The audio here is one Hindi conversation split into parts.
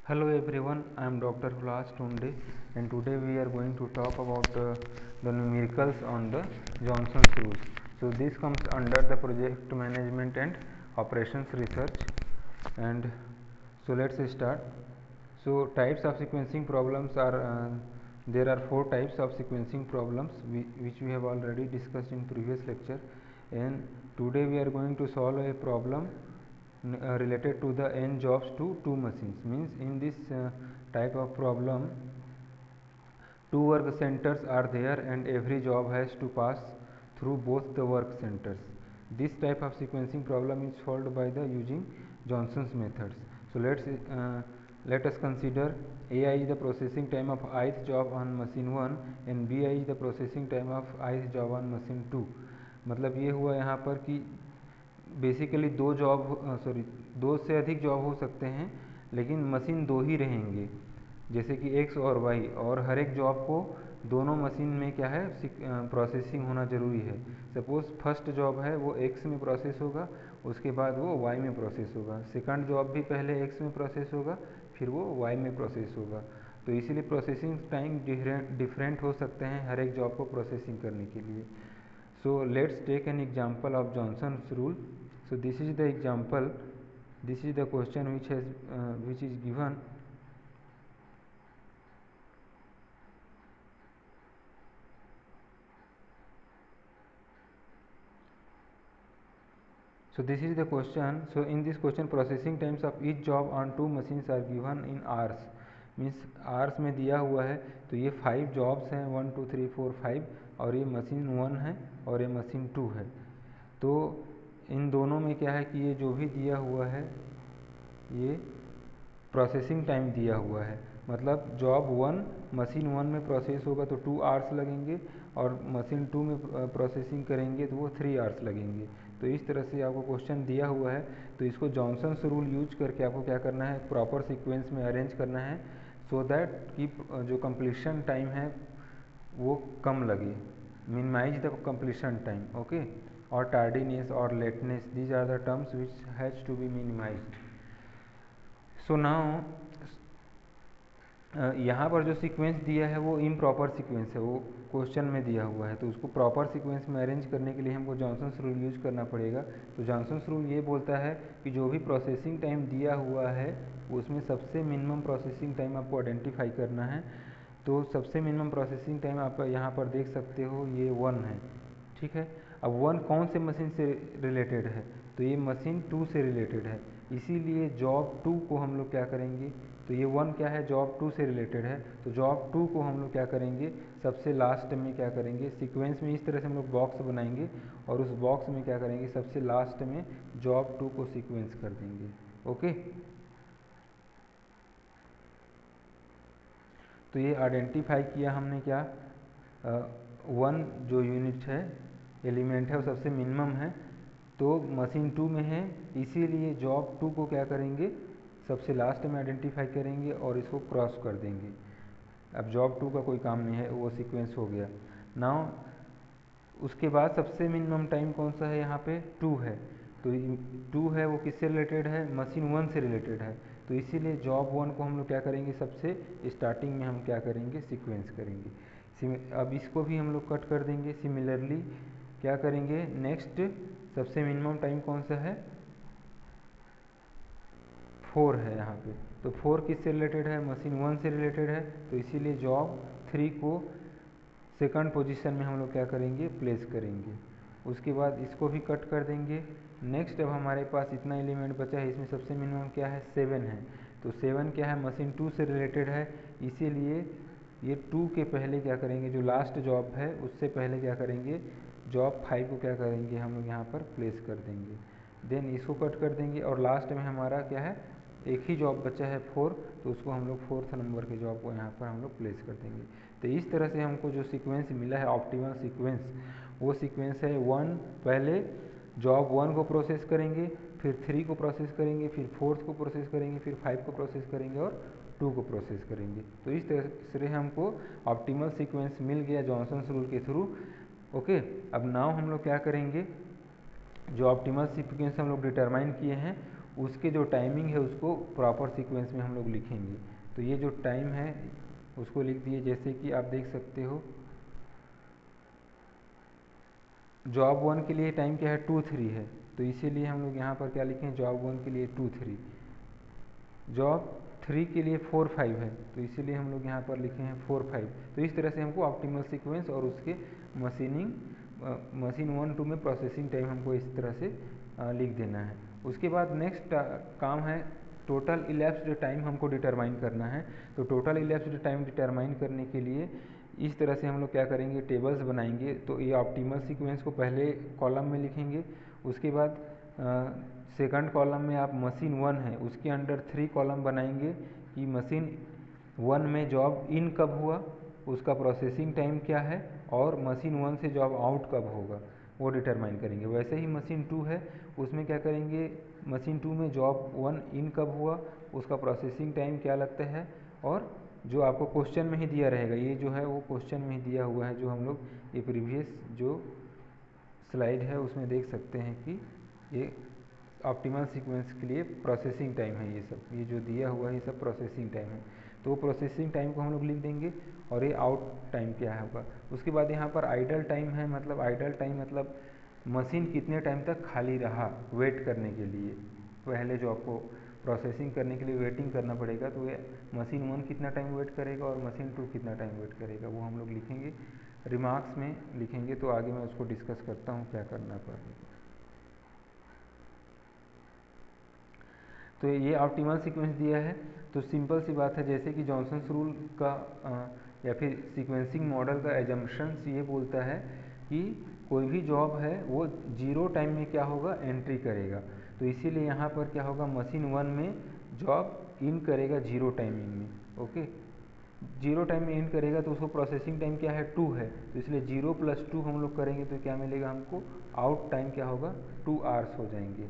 Hello everyone, I am Dr. Hulas Tunde and today we are going to talk about the numericals on the Johnson's rules. So this comes under the project management and operations research, and so let's start. So types of sequencing problems are there are 4 types of sequencing problems which we have already discussed in previous lecture, and today we are going to solve a problem related to the n jobs to 2 machines. Means in this type of problem, 2 work centers are there and every job has to pass through both the work centers. This type of sequencing problem is solved by the using Johnson's methods. So let us consider ai is the processing time of ith job on machine 1 and bi is the processing time of ith job on machine 2. मतलब ये हुआ यहाँ पर कि बेसिकली दो से अधिक जॉब हो सकते हैं, लेकिन मशीन दो ही रहेंगे, जैसे कि एक्स और वाई, और हर एक जॉब को दोनों मशीन में क्या है प्रोसेसिंग होना ज़रूरी है. सपोज़ फर्स्ट जॉब है वो एक्स में प्रोसेस होगा, उसके बाद वो वाई में प्रोसेस होगा. सेकंड जॉब भी पहले एक्स में प्रोसेस होगा, फिर वो वाई में प्रोसेस होगा. तो इसीलिए प्रोसेसिंग टाइम डिफरेंट हो सकते हैं हर एक जॉब को प्रोसेसिंग करने के लिए. So let's take an example of Johnson's rule. So this is the example, this is the question which is given. So this is the question. So in this question processing times of each job on 2 machines are given in hours. Means hours में दिया हुआ है. तो ये 5 जॉब्स हैं, 1 2 3 4 5, और ये मशीन 1 है और ये मशीन 2 है. तो इन दोनों में क्या है कि ये जो भी दिया हुआ है ये प्रोसेसिंग टाइम दिया हुआ है. मतलब जॉब 1 मशीन 1 में प्रोसेस होगा तो 2 आवर्स लगेंगे, और मशीन 2 में प्रोसेसिंग करेंगे तो वो 3 आवर्स लगेंगे. तो इस तरह से आपको क्वेश्चन दिया हुआ है. तो इसको जॉनसन्स रूल यूज करके आपको क्या करना है, प्रॉपर सीक्वेंस में अरेंज करना है, सो दैट कि जो कंप्लीशन टाइम है वो कम लगे. Minimise the completion time, okay. और टार्डीनेस और lateness, these are the terms which has to be minimised. So now यहाँ पर जो सीक्वेंस दिया है वो इम्प्रॉपर सीक्वेंस है, वो क्वेश्चन में दिया हुआ है. तो उसको प्रॉपर सीक्वेंस में अरेंज करने के लिए हमको जॉनसन्स रूल यूज करना पड़ेगा. तो जॉनसन्स रूल ये बोलता है कि जो भी प्रोसेसिंग टाइम दिया हुआ है उसमें सबसे मिनिमम प्रोसेसिंग टाइम आपको आइडेंटिफाई करना है. तो सबसे मिनिमम प्रोसेसिंग टाइम आप यहाँ पर देख सकते हो, ये 1 है, ठीक है. अब 1 कौन से मशीन से रिलेटेड है, तो ये मशीन 2 से रिलेटेड है. इसीलिए जॉब 2 को हम लोग क्या करेंगे, तो ये 1 क्या है, जॉब 2 से रिलेटेड है, तो जॉब 2 को हम लोग क्या करेंगे, सबसे लास्ट में क्या करेंगे, सीक्वेंस में इस तरह से हम लोग बॉक्स बनाएंगे, और उस बॉक्स में क्या करेंगे, सबसे लास्ट में जॉब 2 को सीक्वेंस कर देंगे. ओके. तो ये आइडेंटिफाई किया हमने क्या, 1 जो यूनिट है, एलिमेंट है, वो सबसे मिनिमम है, तो मशीन 2 में है, इसीलिए जॉब 2 को क्या करेंगे, सबसे लास्ट में आइडेंटिफाई करेंगे और इसको क्रॉस कर देंगे. अब जॉब 2 का कोई काम नहीं है, वो सीक्वेंस हो गया. नाउ उसके बाद सबसे मिनिमम टाइम कौन सा है, यहाँ पे 2 है. तो 2 है वो किससे रिलेटेड है, मशीन 1 से रिलेटेड है. तो इसीलिए जॉब 1 को हम लोग क्या करेंगे, सबसे स्टार्टिंग में हम क्या करेंगे, सीक्वेंस करेंगे. अब इसको भी हम लोग कट कर देंगे. सिमिलरली क्या करेंगे, नेक्स्ट सबसे मिनिमम टाइम कौन सा है, 4 है यहाँ पे. तो 4 किससे रिलेटेड है, मशीन 1 से रिलेटेड है. तो इसीलिए जॉब 3 को सेकंड पोजीशन में हम लोग क्या करेंगे, प्लेस करेंगे. उसके बाद इसको भी कट कर देंगे. नेक्स्ट अब हमारे पास इतना एलिमेंट बचा है, इसमें सबसे मिनिमम क्या है, 7 है. तो 7 क्या है, मशीन 2 से रिलेटेड है, इसीलिए ये 2 के पहले क्या करेंगे, जो लास्ट जॉब है उससे पहले क्या करेंगे, जॉब 5 को क्या करेंगे, हम लोग यहाँ पर प्लेस कर देंगे. देन इसको कट कर देंगे, और लास्ट में हमारा क्या है, एक ही जॉब बचा है 4, तो उसको हम लोग 4th नंबर के जॉब को यहाँ पर हम लोग प्लेस कर देंगे. तो इस तरह से हमको जो सीक्वेंस मिला है, ऑप्टिमल सीक्वेंस, वो सीक्वेंस है 1 पहले जॉब 1 को प्रोसेस करेंगे, फिर 3 को प्रोसेस करेंगे, फिर 4th को प्रोसेस करेंगे, फिर 5 को प्रोसेस करेंगे, और 2 को प्रोसेस करेंगे. तो इस तरह से हमको ऑप्टिमल सीक्वेंस मिल गया जॉनसन्स रूल के थ्रू. ओके. अब नाउ हम लोग क्या करेंगे, जो ऑप्टिमल सीक्वेंस हम लोग डिटरमाइन किए हैं उसके जो टाइमिंग है उसको प्रॉपर सीक्वेंस में हम लोग लिखेंगे। तो ये जो टाइम है उसको लिख दिए, जैसे कि आप देख सकते हो जॉब 1 के लिए टाइम क्या है 2-3 है, तो इसीलिए हम लोग यहाँ पर क्या लिखें, जॉब 1 के लिए 2-3, जॉब 3 के लिए 4-5 है, तो इसीलिए हम लोग यहाँ पर लिखे हैं 4-5। तो इस तरह से हमको ऑप्टिमल सीक्वेंस और उसके मशीन 1-2 में प्रोसेसिंग टाइम हमको इस तरह से लिख देना है। उसके बाद नेक्स्ट काम है टोटल इलैप्स्ड टाइम हमको डिटरमाइन करना है। तो टोटल इलैप्स्ड टाइम डिटरमाइन करने के लिए इस तरह से हम लोग क्या करेंगे, टेबल्स बनाएंगे। तो ये ऑप्टिमल सीक्वेंस को पहले कॉलम में लिखेंगे, उसके बाद सेकंड कॉलम में आप मशीन 1 है उसके अंडर 3 कॉलम बनाएंगे कि मशीन 1 में जॉब इन कब हुआ, उसका प्रोसेसिंग टाइम क्या है, और मशीन 1 से जॉब आउट कब होगा वो डिटरमाइन करेंगे। वैसे ही मशीन 2 है उसमें क्या करेंगे, मशीन 2 में जॉब 1 इन कब हुआ, उसका प्रोसेसिंग टाइम क्या लगता है, और जो आपको क्वेश्चन में ही दिया रहेगा, ये जो है वो क्वेश्चन में ही दिया हुआ है, जो हम लोग ये प्रीवियस जो स्लाइड है उसमें देख सकते हैं कि ये ऑप्टिमल सीक्वेंस के लिए प्रोसेसिंग टाइम है, ये सब ये जो दिया हुआ है ये सब प्रोसेसिंग टाइम है। तो प्रोसेसिंग टाइम को हम लोग लिख देंगे, और ये आउट टाइम क्या होगा। उसके बाद यहाँ पर आइडल टाइम है, मतलब आइडल टाइम मतलब मशीन कितने टाइम तक खाली रहा वेट करने के लिए, पहले जो आपको प्रोसेसिंग करने के लिए वेटिंग करना पड़ेगा, तो ये मशीन 1 कितना टाइम वेट करेगा और मशीन 2 कितना टाइम वेट करेगा, वो हम लोग लिखेंगे, रिमार्क्स में लिखेंगे। तो आगे मैं उसको डिस्कस करता हूँ क्या करना पड़ेगा। तो ये ऑप्टिमल सीक्वेंस दिया है, तो सिंपल सी बात है, जैसे कि जॉनसन्स रूल का या फिर सीक्वेंसिंग मॉडल का एजम्पशंस ये बोलता है कि कोई भी जॉब है वो 0 टाइम में क्या होगा, एंट्री करेगा। तो इसीलिए यहाँ पर क्या होगा, मशीन 1 में जॉब इन करेगा 0 टाइमिंग में, ओके 0 टाइम में इन करेगा, तो उसको प्रोसेसिंग टाइम क्या है 2 है, तो इसलिए 0 + 2 हम लोग करेंगे तो क्या मिलेगा हमको, आउट टाइम क्या होगा 2 आवर्स हो जाएंगे।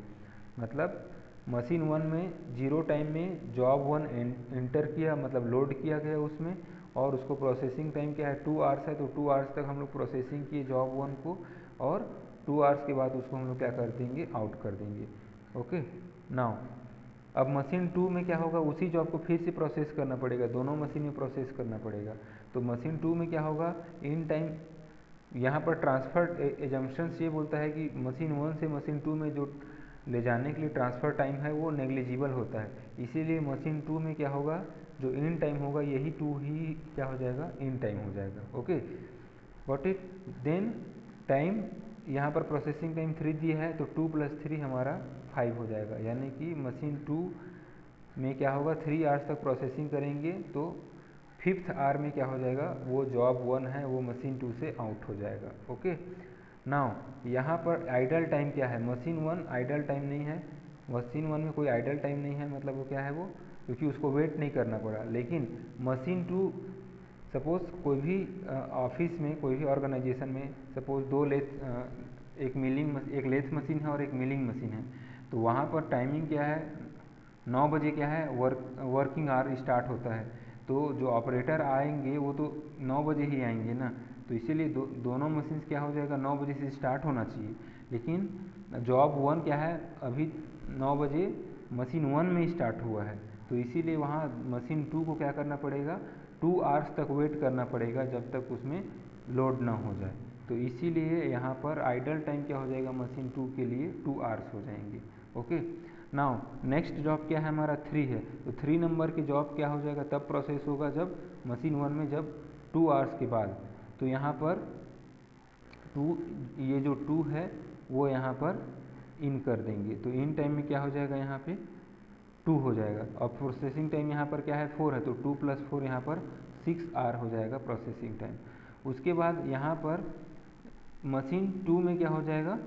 मतलब मशीन 1 में 0 टाइम में जॉब 1 एंटर किया, मतलब लोड किया गया उसमें, और उसको प्रोसेसिंग टाइम क्या है 2 आवर्स है, तो 2 आवर्स तक हम लोग प्रोसेसिंग किए जॉब 1 को, और 2 आवर्स के बाद उसको हम लोग क्या कर देंगे, आउट कर देंगे। ओके नाउ अब मशीन 2 में क्या होगा, उसी जॉब को फिर से प्रोसेस करना पड़ेगा, दोनों मशीन में प्रोसेस करना पड़ेगा। तो मशीन 2 में क्या होगा, इन टाइम यहाँ पर ट्रांसफर एजम्पशंस ये बोलता है कि मशीन 1 से मशीन 2 में जो ले जाने के लिए ट्रांसफ़र टाइम है वो नेग्लिजिबल होता है, इसीलिए मशीन 2 में क्या होगा, जो इन टाइम होगा यही 2 ही क्या हो जाएगा, इन टाइम हो जाएगा। Okay got it. Then time यहाँ पर प्रोसेसिंग टाइम 3 दिया है, तो 2 + 3 हमारा 5 हो जाएगा, यानी कि मशीन 2 में क्या होगा 3 आवर्स तक प्रोसेसिंग करेंगे, तो 5th आवर में क्या हो जाएगा, वो जॉब 1 है वो मशीन 2 से आउट हो जाएगा। ओके नाउ यहाँ पर आइडल टाइम क्या है, मशीन 1 आइडल टाइम नहीं है, मशीन 1 में कोई आइडल टाइम नहीं है, मतलब वो क्या है वो, क्योंकि उसको वेट नहीं करना पड़ा। लेकिन मशीन 2 सपोज़ कोई भी ऑफिस में, कोई भी ऑर्गेनाइजेशन में सपोज़ एक लेथ मशीन है और एक मिलिंग मशीन है, तो वहाँ पर टाइमिंग क्या है, 9 बजे क्या है वर्किंग आवर स्टार्ट होता है, तो जो ऑपरेटर आएंगे वो तो 9 बजे ही आएंगे ना, तो इसीलिए दोनों मशीन क्या हो जाएगा 9 बजे से स्टार्ट होना चाहिए। लेकिन जॉब 1 क्या है, अभी 9 बजे मशीन 1 में स्टार्ट हुआ है, तो इसीलिए वहाँ मशीन 2 को क्या करना पड़ेगा, 2 आवर्स तक वेट करना पड़ेगा जब तक उसमें लोड ना हो जाए। तो इसीलिए यहाँ पर आइडल टाइम क्या हो जाएगा, मशीन 2 के लिए 2 आवर्स हो जाएंगे। ओके नाउ नेक्स्ट जॉब क्या है हमारा 3 है, तो 3 नंबर की जॉब क्या हो जाएगा, तब प्रोसेस होगा जब मशीन 1 में जब 2 आवर्स के बाद। तो यहाँ पर 2 ये जो 2 है वो यहाँ पर इन कर देंगे, तो इन टाइम में क्या हो जाएगा, यहाँ पे 2 हो जाएगा, और प्रोसेसिंग टाइम यहाँ पर क्या है 4 है, तो 2 + 4 यहाँ पर 6 आवर हो जाएगा प्रोसेसिंग टाइम। उसके बाद यहाँ पर मशीन 2 में क्या हो जाएगा,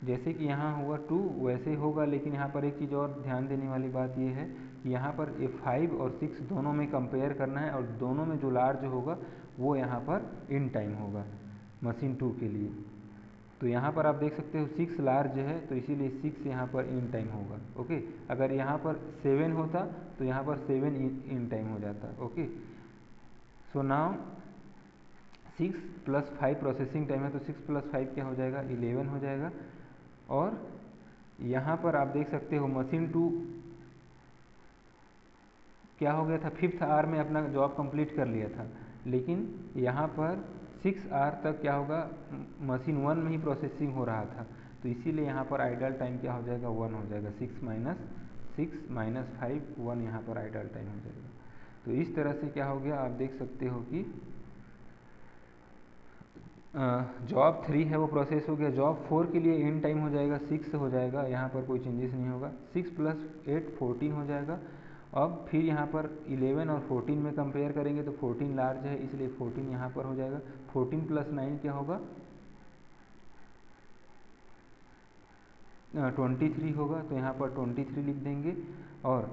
जैसे कि यहाँ हुआ 2 वैसे ही होगा, लेकिन यहाँ पर एक चीज़ और ध्यान देने वाली बात ये है कि यहाँ पर ये 5 और 6 दोनों में कंपेयर करना है, और दोनों में जो लार्ज होगा वो यहाँ पर इन टाइम होगा मशीन 2 के लिए। तो यहाँ पर आप देख सकते हो 6 लार्ज है, तो इसीलिए 6 यहाँ पर इन टाइम होगा। ओके अगर यहाँ पर 7 होता तो यहाँ पर 7 इन टाइम हो जाता। Okay so now 6 + 5 processing time है, तो 6 + 5 क्या हो जाएगा 11 हो जाएगा, और यहाँ पर आप देख सकते हो मशीन 2 क्या हो गया था, 5th आवर में अपना जॉब कंप्लीट कर लिया था, लेकिन यहाँ पर 6 आवर तक क्या होगा, मशीन 1 में ही प्रोसेसिंग हो रहा था, तो इसीलिए यहाँ पर आइडल टाइम क्या हो जाएगा, 1 हो जाएगा। 6 माइनस 5 1 यहाँ पर आइडल टाइम हो जाएगा। तो इस तरह से क्या हो गया, आप देख सकते हो कि जॉब 3 है वो प्रोसेस हो गया। जॉब 4 के लिए एंड टाइम हो जाएगा 6 हो जाएगा, यहाँ पर कोई चेंजेस नहीं होगा। 6 + 8 14 हो जाएगा। अब फिर यहाँ पर 11 और 14 में कंपेयर करेंगे तो 14 लार्ज है, इसलिए 14 यहाँ पर हो जाएगा। 14 + 9 क्या होगा, 23 होगा, तो यहाँ पर 23 लिख देंगे। और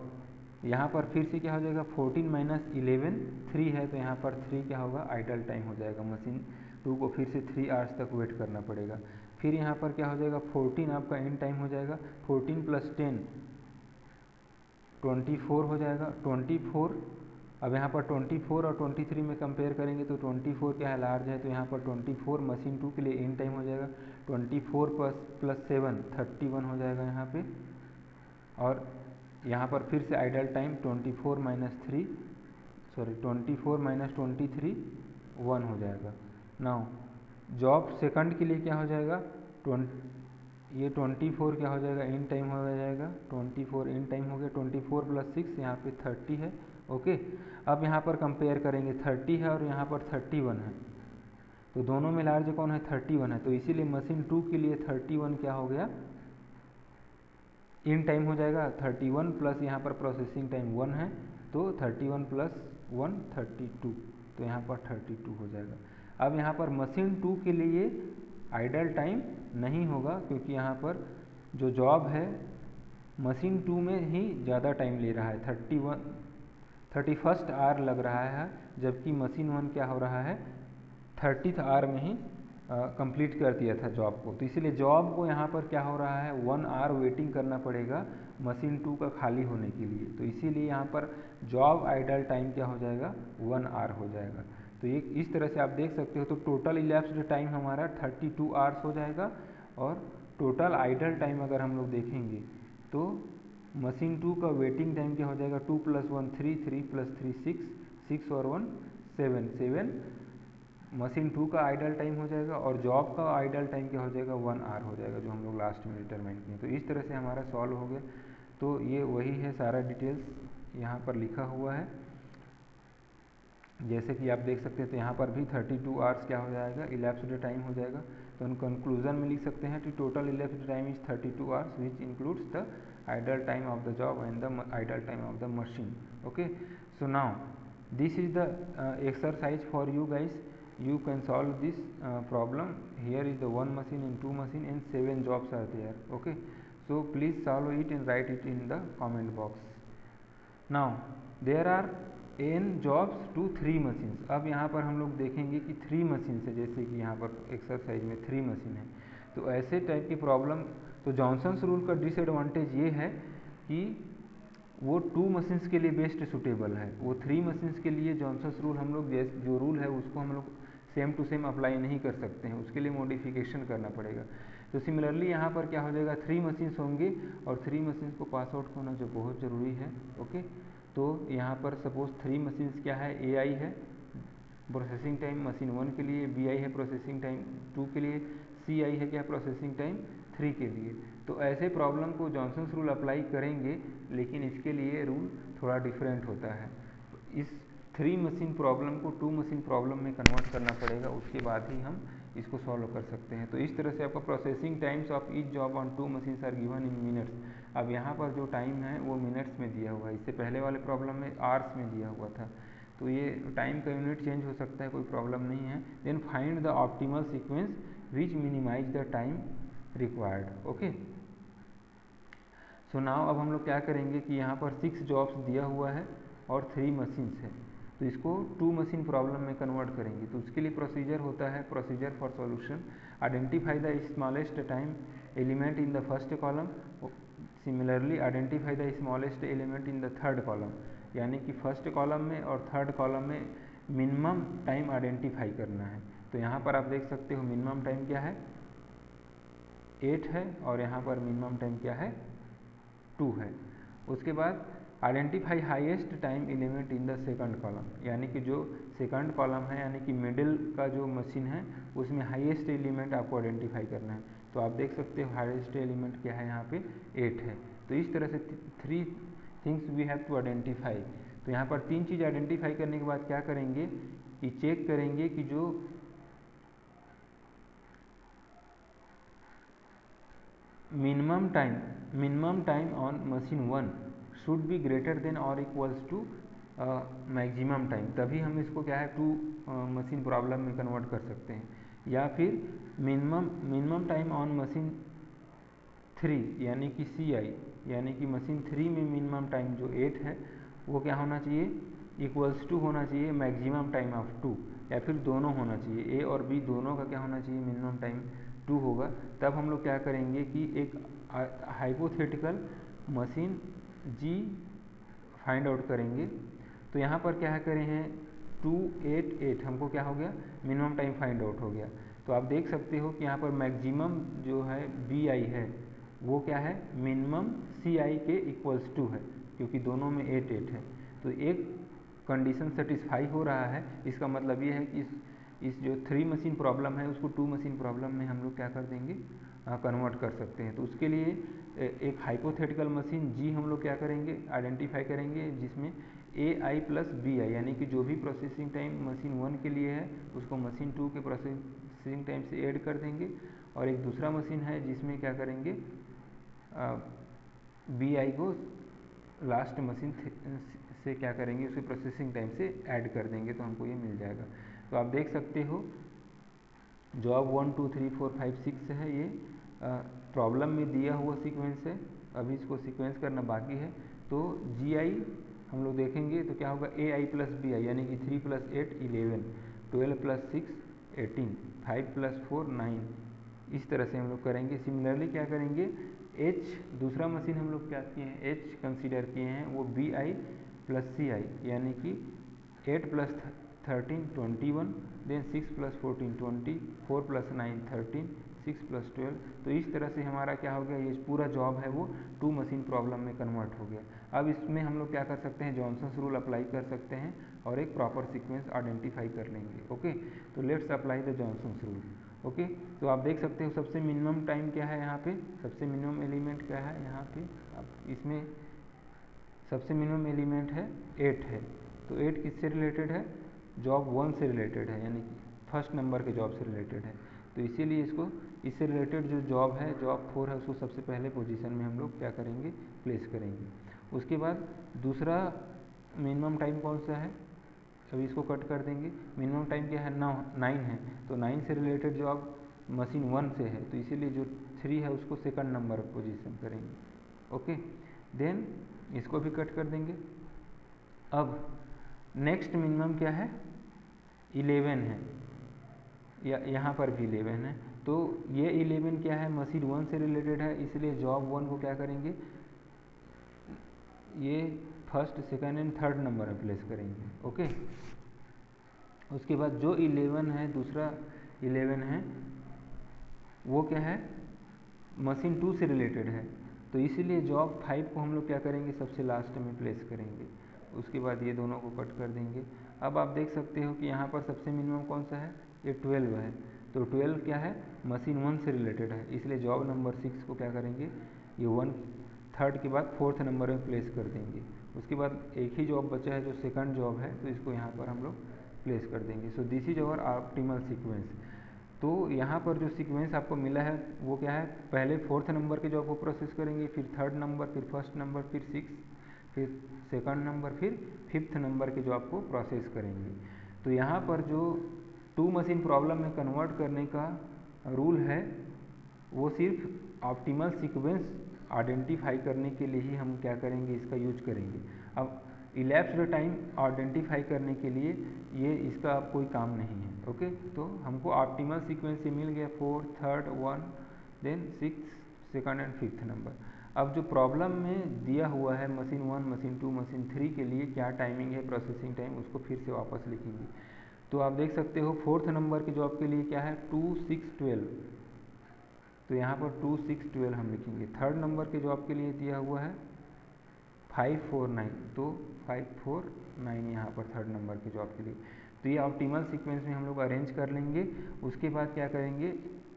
यहाँ पर फिर से क्या हो जाएगा, 14 - 11 3 है, तो यहाँ पर 3 क्या होगा, आइडल टाइम हो जाएगा। मशीन 2 को फिर से 3 आवर्स तक वेट करना पड़ेगा। फिर यहाँ पर क्या हो जाएगा, 14 आपका एंड टाइम हो जाएगा। 14 + 10 24 हो जाएगा। 24 अब यहाँ पर 24 और 23 में कंपेयर करेंगे तो 24 क्या है, लार्ज है, तो यहाँ पर 24 मशीन 2 के लिए एंड टाइम हो जाएगा। 24 + 7 31 हो जाएगा यहाँ पे। और यहाँ पर फिर से आइडल टाइम 24 - 23 1 हो जाएगा। नाउ जॉब सेकंड के लिए क्या हो जाएगा, ये 24 क्या हो जाएगा, एंड टाइम हो जाएगा। 24 एंड टाइम हो गया। 24 + 6 यहाँ पे 30 है। ओके, अब यहाँ पर कंपेयर करेंगे, 30 है और यहाँ पर 31 है, तो दोनों में लार्ज कौन है, 31 है, तो इसीलिए मशीन 2 के लिए 31 क्या हो गया, इन टाइम हो जाएगा। 31 प्लस यहाँ पर प्रोसेसिंग टाइम 1 है, तो 31 + 1 32, तो यहाँ पर 32 हो जाएगा। अब यहाँ पर मशीन 2 के लिए आइडल टाइम नहीं होगा, क्योंकि यहाँ पर जो जॉब है मशीन 2 में ही ज़्यादा टाइम ले रहा है, 31st आवर लग रहा है, जबकि मशीन 1 क्या हो रहा है, 30th आवर में ही कंप्लीट कर दिया था जॉब को। तो इसीलिए जॉब को यहाँ पर क्या हो रहा है, 1 आवर वेटिंग करना पड़ेगा मशीन 2 का खाली होने के लिए, तो इसीलिए यहाँ पर जॉब आइडल टाइम क्या हो जाएगा, 1 आवर हो जाएगा। तो ये इस तरह से आप देख सकते हो। तो टोटल इलैप्स्ड टाइम हमारा 32 आवर्स हो जाएगा। और टोटल आइडल टाइम अगर हम लोग देखेंगे तो मशीन 2 का वेटिंग टाइम क्या हो जाएगा, 2 + 1 3 3 + 3 6 6 और 1 7 7 मशीन 2 का आइडल टाइम हो जाएगा। और जॉब का आइडल टाइम क्या हो जाएगा, 1 आवर हो जाएगा, जो हम लोग लास्ट में डिटरमाइन किए। तो इस तरह से हमारा सॉल्व हो गया। तो ये वही है, सारा डिटेल्स यहाँ पर लिखा हुआ है, जैसे कि आप देख सकते हैं। तो यहाँ पर भी 32 आवर्स क्या हो जाएगा, इलैप्स्ड टाइम हो जाएगा। तो हम कंक्लूजन में लिख सकते हैं कि total elapsed time is 32 hours which includes the idle time of the job and the idle time of the machine. Okay, so now this is the exercise for you guys. You can solve this problem. Here is the 1 machine and 2 machine and 7 jobs are there. Okay, so please solve it and write it in the comment box. Now there are n jobs to 3 machines. अब यहाँ पर हम लोग देखेंगे कि 3 मशीन है, जैसे कि यहाँ पर एक्सरसाइज में 3 मशीन है। तो ऐसे टाइप की प्रॉब्लम, तो जॉनसन्स रूल का डिसएडवांटेज ये है कि वो 2 मशीन्स के लिए बेस्ट सूटेबल है। वो 3 मशीन्स के लिए जॉनसन्स रूल हम लोग जो रूल है उसको हम लोग सेम टू सेम अप्लाई नहीं कर सकते हैं, उसके लिए मॉडिफिकेशन करना पड़ेगा। तो सिमिलरली यहाँ पर क्या हो जाएगा, 3 मशीन्स होंगे और 3 मशीन्स को पास आउट होना जो बहुत ज़रूरी है। ओके, तो यहाँ पर सपोज 3 मशीन्स क्या है, AI है प्रोसेसिंग टाइम मशीन 1 के लिए, BI है प्रोसेसिंग टाइम 2 के लिए, CI है क्या प्रोसेसिंग टाइम 3 के लिए। तो ऐसे प्रॉब्लम को जॉनसन्स रूल अप्लाई करेंगे, लेकिन इसके लिए रूल थोड़ा डिफरेंट होता है। इस 3 मशीन प्रॉब्लम को 2 मशीन प्रॉब्लम में कन्वर्ट करना पड़ेगा, उसके बाद ही हम इसको सॉल्व कर सकते हैं। तो इस तरह से आपका processing times of each job on 2 machines are given in minutes. अब यहाँ पर जो टाइम है वो मिनट्स में दिया हुआ है, इससे पहले वाले प्रॉब्लम में आवर्स में दिया हुआ था। तो ये टाइम का यूनिट चेंज हो सकता है, कोई प्रॉब्लम नहीं है। Then find the optimal sequence which minimize the time required. Okay, so now अब हम लोग क्या करेंगे कि यहाँ पर 6 जॉब्स दिया हुआ है और 3 मशीन्स है, तो इसको 2 मशीन प्रॉब्लम में कन्वर्ट करेंगे। तो उसके लिए प्रोसीजर होता है, procedure for solution, identify the smallest time element in the first column, similarly identify the smallest element in the third column. यानी कि फर्स्ट कॉलम में और थर्ड कॉलम में मिनिमम टाइम आइडेंटिफाई करना है। तो यहाँ पर आप देख सकते हो मिनिमम टाइम क्या है, 8 है और यहाँ पर मिनिमम टाइम क्या है 2 है। उसके बाद identify highest time element in the second column, यानी कि जो सेकंड कॉलम है यानी कि मिडिल का जो मशीन है उसमें हाईएस्ट एलिमेंट आपको आइडेंटिफाई करना है। तो आप देख सकते हो हाईएस्ट एलिमेंट क्या है, यहाँ पे 8 है। तो इस तरह से 3 things we have to identify. तो यहाँ पर 3 चीज़ आइडेंटिफाई करने के बाद क्या करेंगे कि चेक करेंगे कि जो minimum time on machine 1 should be greater than और इक्वल्स टू मैक्सिमम टाइम, तभी हम इसको क्या है 2 मशीन प्रॉब्लम में कन्वर्ट कर सकते हैं। या फिर मिनिमम टाइम ऑन मशीन 3 यानी कि CI, यानी कि मशीन 3 में मिनिमम टाइम जो 8 है वो क्या होना चाहिए इक्वल्स टू होना चाहिए मैक्सिमम टाइम ऑफ 2, या फिर दोनों होना चाहिए, A और B दोनों का क्या होना चाहिए मिनिमम टाइम 2 होगा। तब हम लोग क्या करेंगे कि एक hypothetical machine G find out करेंगे। तो यहाँ पर क्या करें हैं 2 8 8 हमको क्या हो गया मिनिमम टाइम फाइंड आउट हो गया। तो आप देख सकते हो कि यहाँ पर मैक्सिमम जो है BI है वो क्या है मिनिमम CI के इक्वल्स टू है, क्योंकि दोनों में 8 8 है। तो एक कंडीशन सेटिस्फाई हो रहा है, इसका मतलब ये है कि इस जो 3 मशीन प्रॉब्लम है उसको 2 मशीन प्रॉब्लम में हम लोग क्या कर देंगे कन्वर्ट कर सकते हैं। तो उसके लिए एक हाइपोथेटिकल मशीन G हम लोग क्या करेंगे आइडेंटिफाई करेंगे, जिसमें AI प्लस BI यानी कि जो भी प्रोसेसिंग टाइम मशीन 1 के लिए है उसको मशीन 2 के प्रोसेसिंग टाइम से ऐड कर देंगे, और एक दूसरा मशीन है जिसमें क्या करेंगे BI को लास्ट मशीन से क्या करेंगे उसके प्रोसेसिंग टाइम से ऐड कर देंगे, तो हमको ये मिल जाएगा। तो आप देख सकते हो जॉब 1 2 3 4 5 6 है, ये प्रॉब्लम में दिया हुआ सीक्वेंस है, अभी इसको सीक्वेंस करना बाकी है। तो GI हम लोग देखेंगे तो क्या होगा AI प्लस BI यानी कि 3 + 8 11, 12 + 6 18, 5 + 4 9, इस तरह से हम लोग करेंगे। सिमिलरली क्या करेंगे H दूसरा मशीन हम लोग क्या किए हैं H कंसीडर किए हैं, वो BI प्लस CI यानी कि 8 + 13 21, देन 6 + 14 20, 4 + 9 13, 6 + 12। तो इस तरह से हमारा क्या हो गया ये पूरा जॉब है वो 2 मशीन प्रॉब्लम में कन्वर्ट हो गया। अब इसमें हम लोग क्या कर सकते हैं जॉनसन्स रूल अप्लाई कर सकते हैं और एक प्रॉपर सीक्वेंस आइडेंटिफाई कर लेंगे। ओके, तो let's apply the Johnson's rule. Okay, तो आप देख सकते हो सबसे मिनिमम टाइम क्या है, यहाँ पे सबसे मिनिमम एलिमेंट क्या है, यहाँ पे आप इसमें सबसे मिनिमम एलिमेंट है 8 है। तो 8 किससे रिलेटेड है जॉब 1 से रिलेटेड है, यानी कि फर्स्ट नंबर के जॉब से रिलेटेड है। तो इसीलिए इससे रिलेटेड जो जॉब है जॉब 4 है उसको सबसे पहले पोजीशन में हम लोग क्या करेंगे प्लेस करेंगे। उसके बाद दूसरा मिनिमम टाइम कौन सा है, अभी इसको कट कर देंगे। मिनिमम टाइम क्या है 9 है, तो 9 से रिलेटेड जॉब मशीन 1 से है, तो इसीलिए जो 3 है उसको सेकंड नंबर पोजीशन करेंगे। ओके, देन इसको भी कट कर देंगे। अब नेक्स्ट मिनिमम क्या है 11 है, या यहाँ पर भी 11 है। तो ये 11 क्या है मशीन 1 से रिलेटेड है, इसलिए जॉब 1 को क्या करेंगे ये first second and third number में प्लेस करेंगे। ओके, उसके बाद जो 11 है दूसरा 11 है वो क्या है मशीन 2 से रिलेटेड है, तो इसीलिए जॉब 5 को हम लोग क्या करेंगे सबसे लास्ट में प्लेस करेंगे। उसके बाद ये दोनों को कट कर देंगे। अब आप देख सकते हो कि यहाँ पर सबसे मिनिमम कौन सा है ये 12 है, तो 12 क्या है मशीन 1 से रिलेटेड है, इसलिए जॉब नंबर 6 को क्या करेंगे ये 1 थर्ड के बाद 4th नंबर में प्लेस कर देंगे। उसके बाद एक ही जॉब बचा है जो सेकंड जॉब है, तो इसको यहाँ पर हम लोग प्लेस कर देंगे। So this is our optimal sequence. तो यहाँ पर जो सीक्वेंस आपको मिला है वो क्या है पहले 4th नंबर के जॉब को प्रोसेस करेंगे, फिर 3rd नंबर, फिर फर्स्ट नंबर, फिर 6, फिर सेकंड नंबर, फिर 5th नंबर के जॉब को प्रोसेस करेंगे। तो यहाँ पर जो 2 मशीन प्रॉब्लम में कन्वर्ट करने का रूल है वो सिर्फ ऑप्टिमल सीक्वेंस आइडेंटिफाई करने के लिए ही हम क्या करेंगे इसका यूज करेंगे। अब इलैप्स्ड टाइम आइडेंटिफाई करने के लिए ये इसका अब कोई काम नहीं है। ओके, तो हमको ऑप्टिमल सीक्वेंस से मिल गया 4 3rd 1 then 6 second and 5th number. अब जो प्रॉब्लम में दिया हुआ है मशीन 1 मशीन 2 मशीन 3 के लिए क्या टाइमिंग है प्रोसेसिंग टाइम उसको फिर से वापस लिखेंगे। तो आप देख सकते हो 4th नंबर के जॉब के लिए क्या है 2 6 12, तो यहाँ पर 2, 6, 12 हम लिखेंगे। थर्ड नंबर के जॉब के लिए दिया हुआ है 549, तो 549 यहाँ पर थर्ड नंबर के जॉब के लिए। तो ये ऑप्टिमल सीक्वेंस में हम लोग अरेंज कर लेंगे। उसके बाद क्या करेंगे,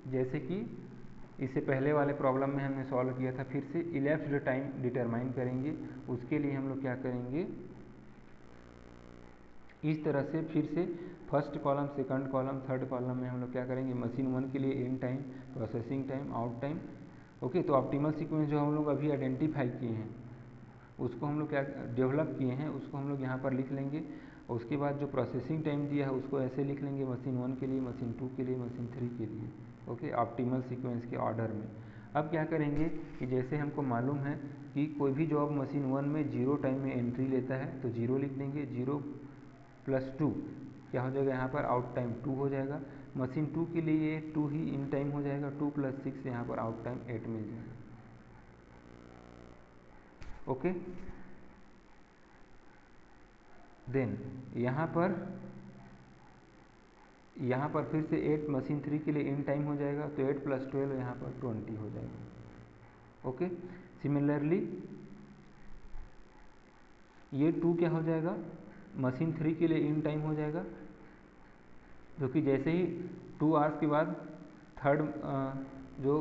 जैसे कि इससे पहले वाले प्रॉब्लम में हमने सॉल्व किया था, फिर से इलेप्स्ड टाइम डिटरमाइन करेंगे। उसके लिए हम लोग क्या करेंगे, इस तरह से फिर से first column, second column, third column में हम लोग क्या करेंगे, मशीन 1 के लिए in time, processing time, out time. Okay, तो ऑप्टिमल सीक्वेंस जो हम लोग अभी आइडेंटिफाई किए हैं, उसको हम लोग क्या डेवलप किए हैं, उसको हम लोग यहाँ पर लिख लेंगे। और उसके बाद जो प्रोसेसिंग टाइम दिया है उसको ऐसे लिख लेंगे, मशीन 1 के लिए, मशीन 2 के लिए, मशीन 3 के लिए। ओके, ऑप्टिमल सीक्वेंस के ऑर्डर में। अब क्या करेंगे कि जैसे हमको मालूम है कि कोई भी जॉब मशीन 1 में 0 टाइम में एंट्री लेता है, तो 0 लिख देंगे। 0 + 2 क्या हो जाएगा, यहाँ पर आउट टाइम 2 हो जाएगा। मशीन 2 के लिए 2 ही इन टाइम हो जाएगा। 2 + 6 यहाँ पर आउट टाइम 8 मिल जाएगा। ओके, देन यहाँ पर फिर से 8 मशीन 3 के लिए इन टाइम हो जाएगा, तो 8 + 12 यहाँ पर 20 हो जाएगा। ओके, सिमिलरली ये 2 क्या हो जाएगा, मशीन 3 के लिए इन टाइम हो जाएगा, जो कि जैसे ही 2 आवर्स के बाद जो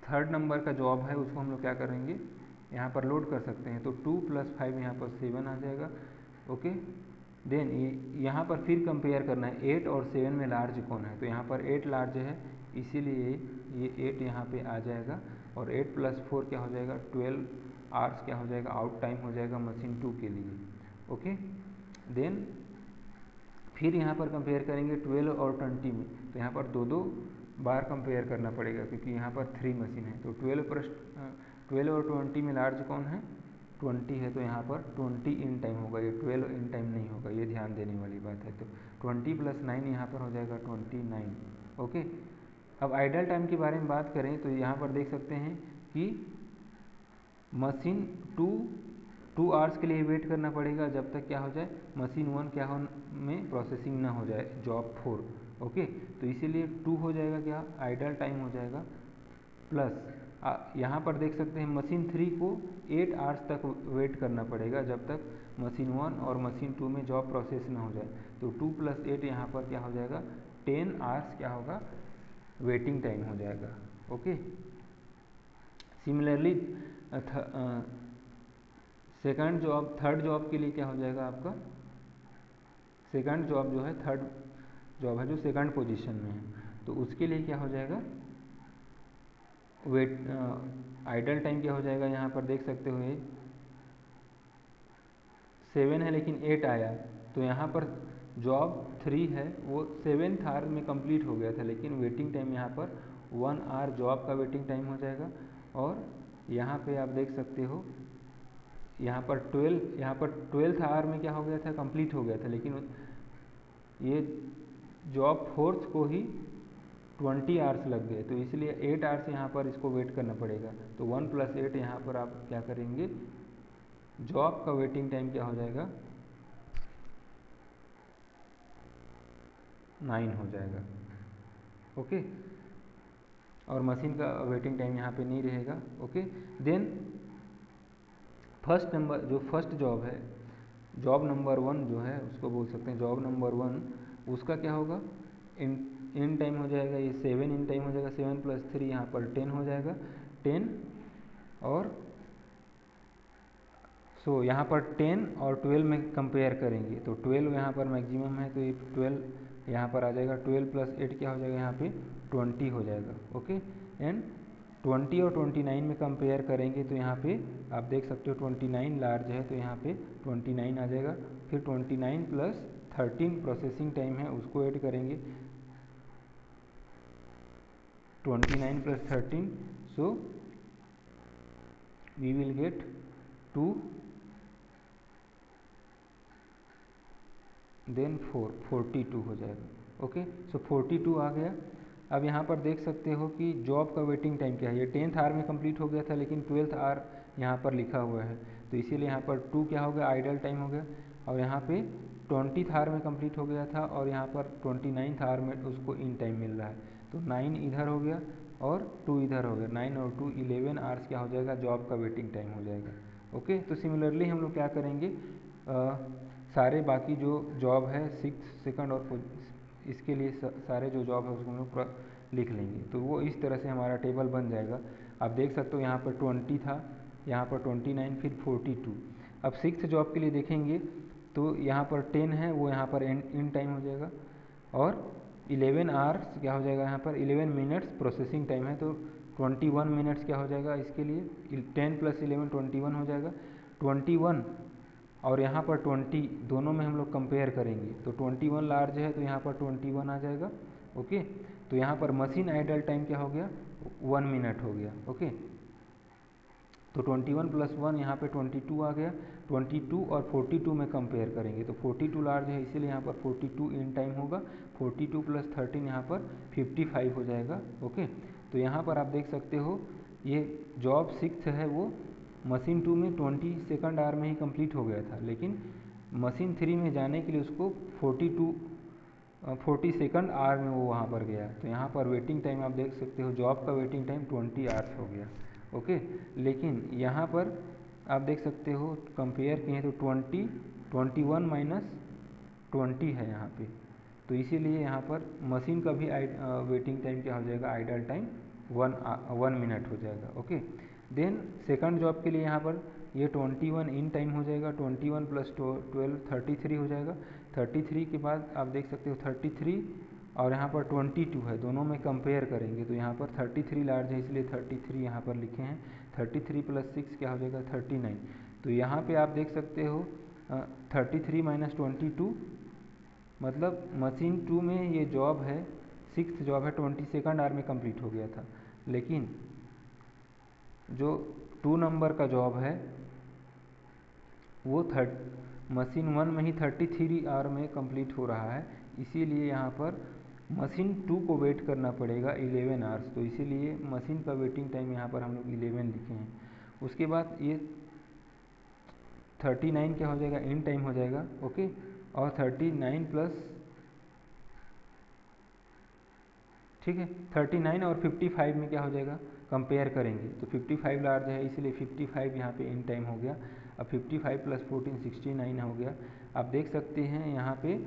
थर्ड नंबर का जॉब है उसको हम लोग क्या करेंगे, यहाँ पर लोड कर सकते हैं। तो 2 + 5 यहाँ पर 7 आ जाएगा। ओके, देन यहाँ पर फिर कंपेयर करना है 8 और 7 में लार्ज कौन है, तो यहाँ पर 8 लार्ज है, इसीलिए ये 8 यहाँ पे आ जाएगा। और 8 + 4 क्या हो जाएगा, 12 आवर्स क्या हो जाएगा, आउट टाइम हो जाएगा मशीन 2 के लिए। ओके, देन फिर यहाँ पर कंपेयर करेंगे 12 और 20 में, तो यहाँ पर दो बार कंपेयर करना पड़ेगा क्योंकि यहाँ पर 3 मशीन है। तो 12 और 20 में लार्ज कौन है, 20 है, तो यहाँ पर 20 इन टाइम होगा, ये 12 इन टाइम नहीं होगा, ये ध्यान देने वाली बात है। तो 20 + 9 यहाँ पर हो जाएगा 29। ओके, अब आइडल टाइम के बारे में बात करें तो यहाँ पर देख सकते हैं कि मशीन 2 आवर्स के लिए वेट करना पड़ेगा जब तक क्या हो जाए, मशीन 1 क्या हो में प्रोसेसिंग ना हो जाए, जॉब 4। ओके, तो इसीलिए 2 हो जाएगा क्या, आइडल टाइम हो जाएगा, प्लस यहाँ पर देख सकते हैं मशीन 3 को 8 आवर्स तक वेट करना पड़ेगा जब तक मशीन 1 और मशीन 2 में जॉब प्रोसेस ना हो जाए। तो 2 + 8 यहाँ पर क्या हो जाएगा, 10 आवर्स क्या होगा, वेटिंग टाइम हो जाएगा। ओके, सिमिलरली थर्ड जॉब के लिए क्या हो जाएगा आपका, सेकंड जॉब जो है, थर्ड जॉब है जो सेकंड पोजीशन में है, तो उसके लिए क्या हो जाएगा, आइडल टाइम क्या हो जाएगा, यहाँ पर देख सकते हो 7 है लेकिन 8 आया, तो यहाँ पर जॉब 3 है वो 7th आवर में कंप्लीट हो गया था, लेकिन वेटिंग टाइम यहाँ पर 1 आवर जॉब का वेटिंग टाइम हो जाएगा। और यहाँ पे आप देख सकते हो यहाँ पर 12th आवर में क्या हो गया था, कंप्लीट हो गया था, लेकिन ये जॉब 4th को ही 20 आवर्स लग गए, तो इसलिए 8 आवर्स यहाँ पर इसको वेट करना पड़ेगा। तो 1 + 8 यहाँ पर आप क्या करेंगे, जॉब का वेटिंग टाइम क्या हो जाएगा, 9 हो जाएगा। ओके, और मशीन का वेटिंग टाइम यहाँ पे नहीं रहेगा। ओके, देन फर्स्ट जॉब है, जॉब नंबर 1 जो है उसको बोल सकते हैं जॉब नंबर 1, उसका क्या होगा, इन टाइम हो जाएगा, ये 7 इन टाइम हो जाएगा, 7 + 3 यहाँ पर 10 हो जाएगा, 10 और यहाँ पर 10 और 12 में कंपेयर करेंगे, तो 12 यहाँ पर मैक्सिमम है, तो ये 12 यहाँ पर आ जाएगा। 12 + 8 क्या हो जाएगा, यहाँ पे 20 हो जाएगा। ओके, एंड 20 और 29 में कंपेयर करेंगे, तो यहाँ पे आप देख सकते हो 29 लार्ज है, तो यहाँ पे 29 आ जाएगा। फिर 29 + 13 प्रोसेसिंग टाइम है, उसको ऐड करेंगे, 29 + 13, सो वी विल गेट 2, देन 42 हो जाएगा। ओके, सो 42 आ गया। अब यहाँ पर देख सकते हो कि जॉब का वेटिंग टाइम क्या है, ये 10th आवर में कंप्लीट हो गया था, लेकिन 12th आवर यहाँ पर लिखा हुआ है, तो इसीलिए यहाँ पर 2 क्या हो गया, आइडल टाइम हो गया। और यहाँ पे 20th आवर में कंप्लीट हो गया था, और यहाँ पर 29th आवर में उसको इन टाइम मिल रहा है, तो 9 इधर हो गया और 2 इधर हो गया, 9 और 2 11 आवर्स क्या हो जाएगा, जॉब का वेटिंग टाइम हो जाएगा। ओके, तो सिमिलरली हम लोग क्या करेंगे, सारे बाकी जो जॉब है 6 सेकंड और इसके लिए सारे जो जॉब है उसको हम लोग लिख लेंगे। तो वो इस तरह से हमारा टेबल बन जाएगा। आप देख सकते हो यहाँ पर 20 था, यहाँ पर 29, फिर 42। अब 6th जॉब के लिए देखेंगे तो यहाँ पर 10 है, वो यहाँ पर इन टाइम हो जाएगा, और 11 आवर्स क्या हो जाएगा, यहाँ पर 11 मिनट्स प्रोसेसिंग टाइम है, तो 21 मिनट्स क्या हो जाएगा इसके लिए, 10 + 11 21 हो जाएगा। 21 और यहाँ पर 20 दोनों में हम लोग कंपेयर करेंगे, तो 21 लार्ज है तो यहाँ पर 21 आ जाएगा। ओके, तो यहाँ पर मशीन आइडल टाइम क्या हो गया, 1 मिनट हो गया। ओके, तो 21 + 1 यहाँ पे 22 आ गया। 22 और 42 में कंपेयर करेंगे तो 42 लार्ज है, इसीलिए यहाँ पर 42 इन टाइम होगा। 42 + 13 यहाँ पर 55 हो जाएगा। ओके, तो यहाँ पर आप देख सकते हो ये जॉब 6 है वो मशीन 2 में 20 सेकंड आवर में ही कंप्लीट हो गया था, लेकिन मशीन 3 में जाने के लिए उसको 40 सेकंड आवर में वो वहाँ पर गया। तो यहाँ पर वेटिंग टाइम आप देख सकते हो, जॉब का वेटिंग टाइम 20 आवर्स हो गया। ओके, लेकिन यहाँ पर आप देख सकते हो कंपेयर किए तो 21 - 20 है यहाँ पे, तो इसीलिए यहाँ पर मशीन का भी वेटिंग टाइम क्या हो जाएगा, आइडल टाइम 1 मिनट हो जाएगा। ओके, देन सेकंड जॉब के लिए यहाँ पर ये 21 इन टाइम हो जाएगा, 21 + 12 33 हो जाएगा। 33 के बाद आप देख सकते हो 33 और यहाँ पर 22 है, दोनों में कंपेयर करेंगे तो यहाँ पर 33 लार्ज है, इसलिए 33 यहाँ पर लिखे हैं। 33 + 6 क्या हो जाएगा, 39। तो यहाँ पे आप देख सकते हो 33 - 22 मतलब मशीन 2 में ये जॉब है, 6th जॉब है 20 सेकंड आवर में कंप्लीट हो गया था, लेकिन जो 2 नंबर का जॉब है वो मशीन 1 में ही 33 आवर में कंप्लीट हो रहा है, इसीलिए यहाँ पर मशीन 2 को वेट करना पड़ेगा 11 आवर्स। तो इसीलिए मशीन का वेटिंग टाइम यहाँ पर हम लोग 11 लिखे हैं। उसके बाद ये 39 क्या हो जाएगा, इन टाइम हो जाएगा। ओके, और 39 प्लस, ठीक है, 39 और 55 में क्या हो जाएगा, कंपेयर करेंगे तो 55 लार्ज है, इसलिए 55 यहाँ पे इन टाइम हो गया। अब 55 + 14 69 हो गया। आप देख सकते हैं यहाँ पे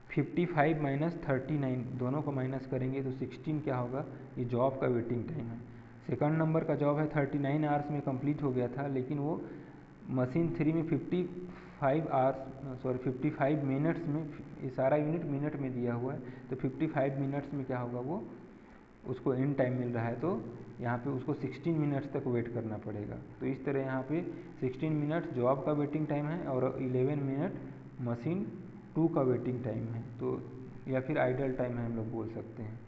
55 - 39 दोनों को माइनस करेंगे तो 16 क्या होगा, ये जॉब का वेटिंग टाइम है। सेकंड नंबर का जॉब है 39 आवर्स में कंप्लीट हो गया था, लेकिन वो मशीन 3 में 55 मिनट्स में, ये सारा यूनिट मिनट में दिया हुआ है, तो 55 मिनट्स में क्या होगा, वो उसको इन टाइम मिल रहा है, तो यहाँ पे उसको 16 मिनट्स तक वेट करना पड़ेगा। तो इस तरह यहाँ पे 16 मिनट जॉब का वेटिंग टाइम है और 11 मिनट मशीन 2 का वेटिंग टाइम है, तो या फिर आइडल टाइम है हम लोग बोल सकते हैं।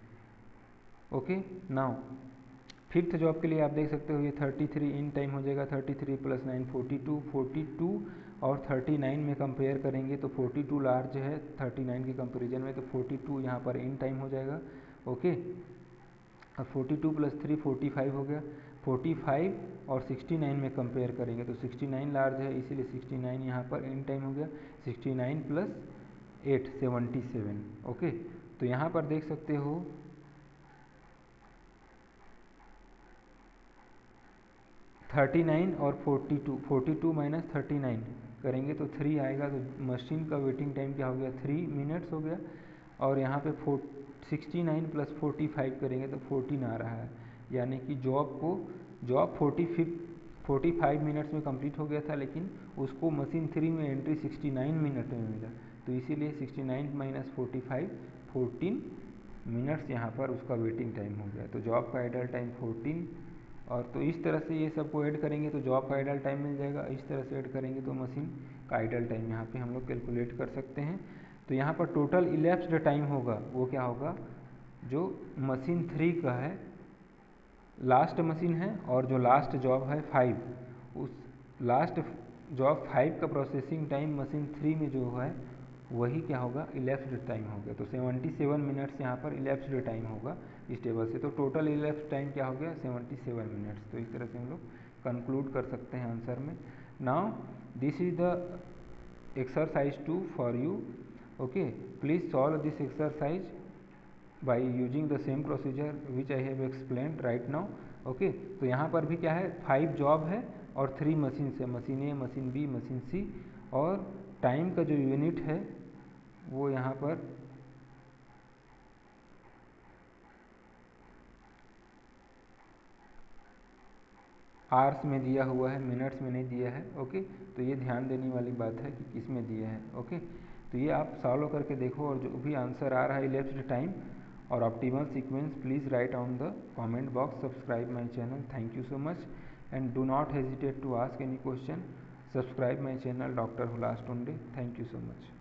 ओके, नाउ 5th जॉब के लिए आप देख सकते हो ये 33 इन टाइम हो जाएगा। 33 + 9 42 और 39 में कंपेयर करेंगे तो 42 लार्ज है 39 के कंपेरिजन में, तो 42 यहाँ पर इन टाइम हो जाएगा। ओके, अब 42 + 3 45 हो गया। 45 और 69 में कंपेयर करेंगे तो 69 लार्ज है, इसीलिए 69 यहाँ पर इन टाइम हो गया। 69 + 8 77। ओके, तो यहाँ पर देख सकते हो 39 और 42 - 39 करेंगे तो 3 आएगा, तो मशीन का वेटिंग टाइम क्या हो गया, 3 मिनट्स हो गया। और यहाँ पे 69 + 45 करेंगे तो 14 आ रहा है, यानी कि जॉब 45 मिनट्स में कंप्लीट हो गया था, लेकिन उसको मशीन 3 में एंट्री 69 मिनट में मिला, तो इसीलिए 69 - 45 14 मिनट्स यहाँ पर उसका वेटिंग टाइम हो गया। तो जॉब का आइडल टाइम 14, और तो इस तरह से ये सबको ऐड करेंगे तो जॉब का आइडल टाइम मिल जाएगा, इस तरह से ऐड करेंगे तो मशीन का आइडल टाइम यहाँ पे हम लोग कैलकुलेट कर सकते हैं। तो यहाँ पर टोटल इलेप्स्ड टाइम होगा वो क्या होगा, जो मशीन 3 का है, लास्ट मशीन है, और जो लास्ट जॉब है 5, उस लास्ट जॉब 5 का प्रोसेसिंग टाइम मशीन 3 में जो है वही क्या होगा, इलेप्स्ड टाइम होगा। तो 77 मिनट्स यहाँ पर इलेप्स्ड टाइम होगा इस टेबल से, तो टोटल इलेप्स्ड टाइम क्या हो गया, 77 मिनट्स। तो इस तरह से हम लोग कंक्लूड कर सकते हैं आंसर में। Now this is the exercise 2 for you. Okay, please solve this exercise by using the same procedure which I have explain right now. Okay, तो यहाँ पर भी क्या है, 5 जॉब है और 3 मशीन है, मशीन ए, मशीन बी, मशीन सी, और टाइम का जो यूनिट है वो यहाँ पर आवर्स में दिया हुआ है, मिनट्स में नहीं दिया है। ओके, तो ये ध्यान देने वाली बात है कि किस में दिया है। ओके, तो ये आप सॉल्व करके देखो और जो भी आंसर आ रहा है इलेप्स्ड टाइम और optimal sequence, please write on the comment box. Subscribe my channel, thank you so much, and do not hesitate to ask any question. Subscribe my channel doctor Hulas Tunde, thank you so much.